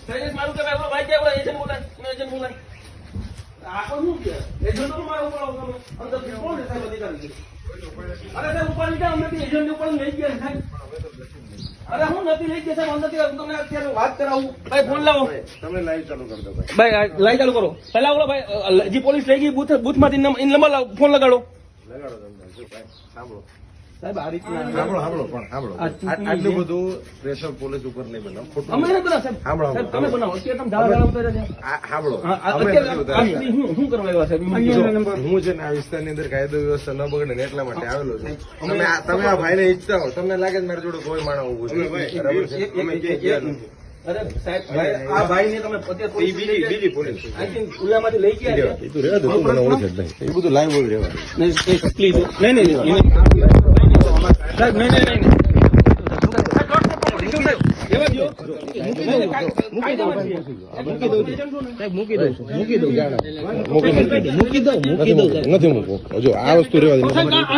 મારું કે ભાઈ કે એજન્ટ બોલાય આ કોનું કે એજન્ટ તો મારું ઉપર અંદર કોણ સાહેબ અધિકારી છે અરે સાહેબ ઉપર લીધા અમે એજન્ટ ઉપર લઈ ગયા સાહેબ અરે હું નથી લઈ ગયા સાહેબ અંદરથી તમને અત્યારે વાત કરાવું ભાઈ ફોન લાવો તમે લાઈવ ચાલુ કરી દો ભાઈ લાઈવ ચાલુ કરો પહેલા ઓલો ભાઈ જે પોલીસ લઈ ગઈ બૂથ માંથી નંબર ફોન લગાડો તમને જો ભાઈ સાંભળો સાહેબ આ રીતના સાંભળો પણ સાંભળો આટલું બધું પ્રેશર પોલીસ ઉપર નહીં બનાવો ખોટું અમે નથી બનાવ સાહેબ સાંભળો સાહેબ તમે બનાવો અત્યારે તમે ધારા ઉતાર્યા છે સાંભળો અત્યારે શું કરવા આવ્યા સાહેબ હું છે ને આ વિસ્તારની અંદર કાયદો વ્યવસ્થા ન બગડે ને એટલા માટે આવેલો છું તમે આ ભાઈને ઈચ્છતા હો તમને લાગે છે મારી જોડે કોઈ માણસ ઉભું છે બરાબર છે અરે સાહેબ આ ભાઈ ને તમે અત્યારે બીજી પોલીસ ઉલ્લામાંથી લઈ ગયા એ તો રહેવા દો તું મને ઓળખે જ નહીં એ બધું લાઈવ બોલ રહેવા પ્લીઝ નહીં સાહેબ નહીં નથી મૂકવું જો આ વસ્તુ રહેવા દે